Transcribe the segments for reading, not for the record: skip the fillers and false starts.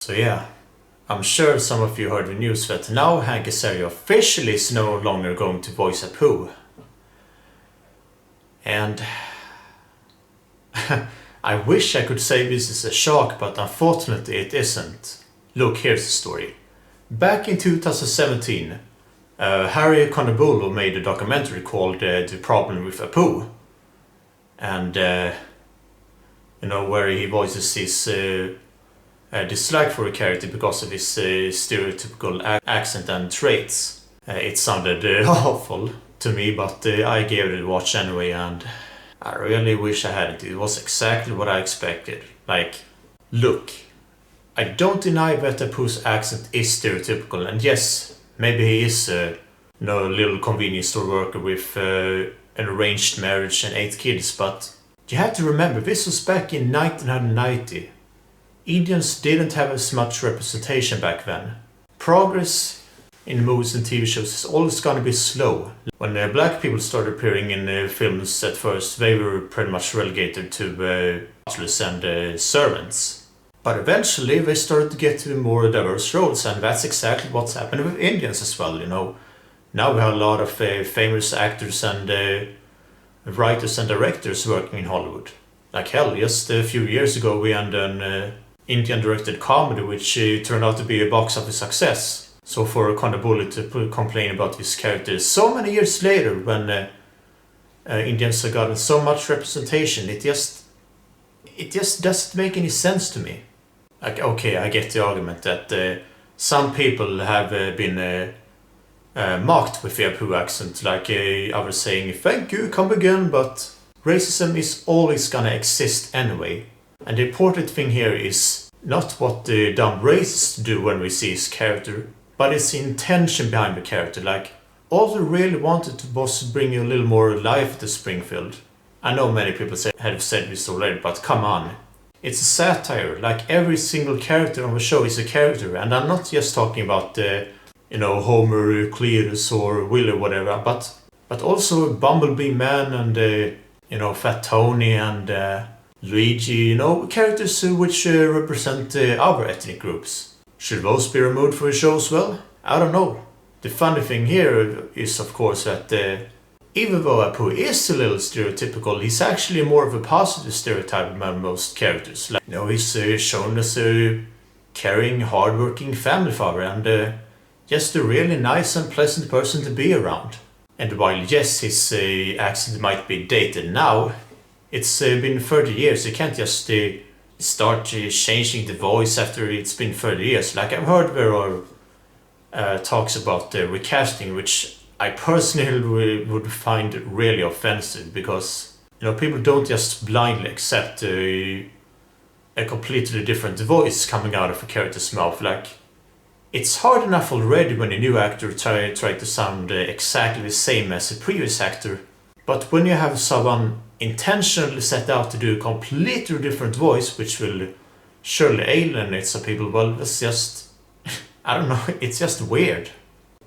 So yeah, I'm sure some of you heard the news that now Hank Azaria officially is no longer going to voice Apu. And I wish I could say this is a shock, but unfortunately it isn't. Look, here's the story. Back in 2017, Harry Conabolo made a documentary called The Problem with Apu. And, where he voices his dislike for a character because of his stereotypical accent and traits. It sounded awful to me, but I gave it a watch anyway, and I really wish I hadn't. It was exactly what I expected. Like, look, I don't deny that Apu's accent is stereotypical, and yes, maybe he is a little convenience store worker with an arranged marriage and 8 kids, but you have to remember, this was back in 1990. Indians didn't have as much representation back then. Progress in movies and TV shows is always gonna be slow. When black people started appearing in films at first, they were pretty much relegated to butlers and servants. But eventually they started to get to more diverse roles, and that's exactly what's happened with Indians as well, Now we have a lot of famous actors and writers and directors working in Hollywood. Like hell, just a few years ago we had an Indian-directed comedy which turned out to be a box office success. So for Conaboli to complain about his character so many years later, when Indians have gotten so much representation, it just doesn't make any sense to me. Like, okay, I get the argument that some people have been mocked with the Apu accent, like I was saying, thank you, come again, but racism is always gonna exist anyway. And the important thing here is not what the dumb racists do when we see his character, but it's the intention behind the character. Like, all they really wanted to was bring a little more life to Springfield. I know many people have said this already, but come on. It's a satire. Like, every single character on the show is a character, and I'm not just talking about Homer, Cletus, or Will or whatever, but also Bumblebee Man and Fat Tony and Luigi, characters which represent other ethnic groups. Should those be removed from the show as well? I don't know. The funny thing here is, of course, that even though Apu is a little stereotypical, he's actually more of a positive stereotype than most characters. Like, he's shown as a caring, hardworking family father and just a really nice and pleasant person to be around. And while yes, his accent might be dated now, it's been 30 years. You can't just start changing the voice after it's been 30 years. Like, I've heard there are talks about recasting, which I personally would find really offensive, because people don't just blindly accept a completely different voice coming out of a character's mouth. Like, it's hard enough already when a new actor try to sound exactly the same as a previous actor, but when you have someone intentionally set out to do a completely different voice, which will surely alienate some people, well, that's just, I don't know, it's just weird.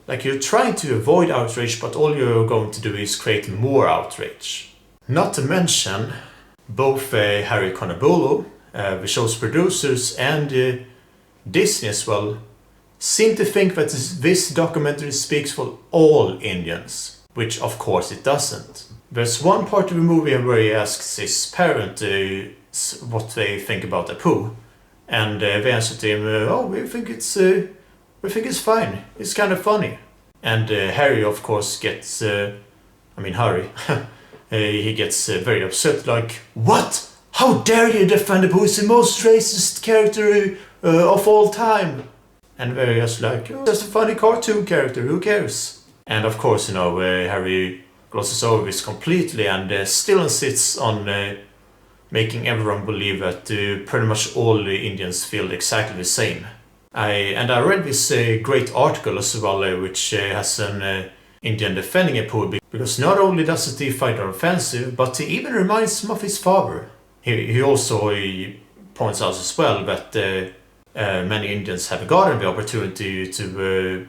Like, you're trying to avoid outrage, but all you're going to do is create more outrage. Not to mention, both Harry Conabolo, the show's producers, and Disney as well, seem to think that this documentary speaks for all Indians, which of course it doesn't. There's one part of the movie where he asks his parent what they think about Apu, and they answer to him, we think it's fine, it's kind of funny. And Harry, of course, gets, Harry, he gets very upset, like, what? How dare you defend Apu? He's the most racist character of all time. And they're just like, just a funny cartoon character, who cares? And of course, Harry glosses over this completely and still insists on making everyone believe that pretty much all the Indians feel exactly the same. I read this great article as well, which has an Indian defending Apu, because not only does he find it offensive, but he even reminds him of his father. He also points out as well that many Indians have gotten the opportunity to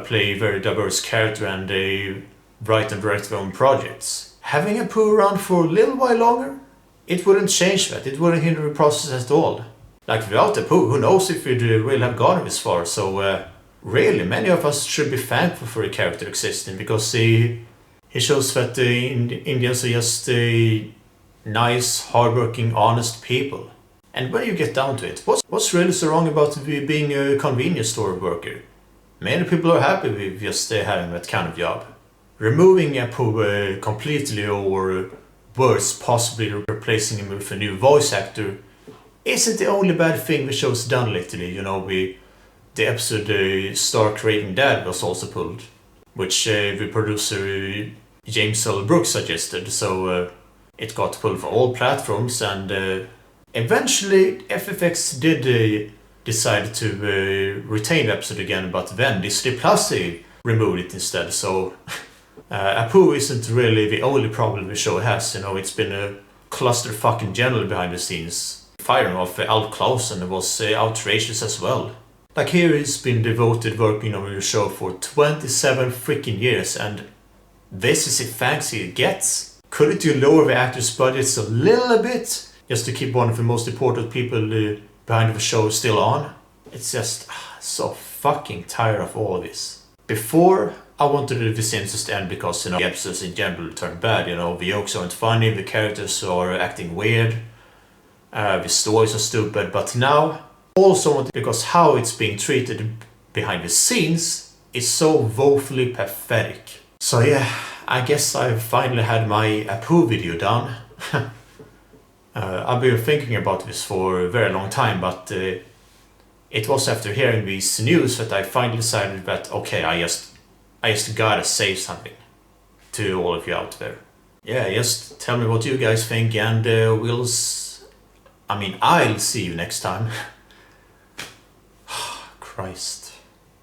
play a very diverse character and write and direct their own projects. Having Apu around for a little while longer, it wouldn't change that. It wouldn't hinder the process at all. Like without Apu, who knows if we'd really have gotten this far. So really, many of us should be thankful for the character existing, because he shows that Indians are just nice, hardworking, honest people. And when you get down to it, what's really so wrong about being a convenience store worker? Many people are happy with just having that kind of job. Removing Apu completely, or worse, possibly replacing him with a new voice actor, isn't the only bad thing the show's done lately. You know, the episode Stark Raving Dad was also pulled, which the producer James L. Brooks suggested, so it got pulled for all platforms, and eventually FFX did decide to retain the episode again, but then Disney Plus removed it instead, so Apu isn't really the only problem the show has. You know, it's been a clusterfuck in general behind the scenes. Firing off Alf Clausen was outrageous as well. Like, here he's been devoted working on the show for 27 freaking years, and this is the thanks he gets. Couldn't you lower the actors' budgets a little bit, just to keep one of the most important people behind the show still on? It's just so fucking tired of all of this. Before, I wanted the Simpsons to end because, you know, the episodes in general turned bad. You know, the jokes aren't funny, the characters are acting weird, the stories are stupid, but now also want, because how it's being treated behind the scenes is so woefully pathetic. So yeah, I guess I've finally had my Apu video done. I've been thinking about this for a very long time, but it was after hearing these news that I finally decided that, okay, I just gotta say something to all of you out there. Yeah, just tell me what you guys think, and I'll see you next time. Christ.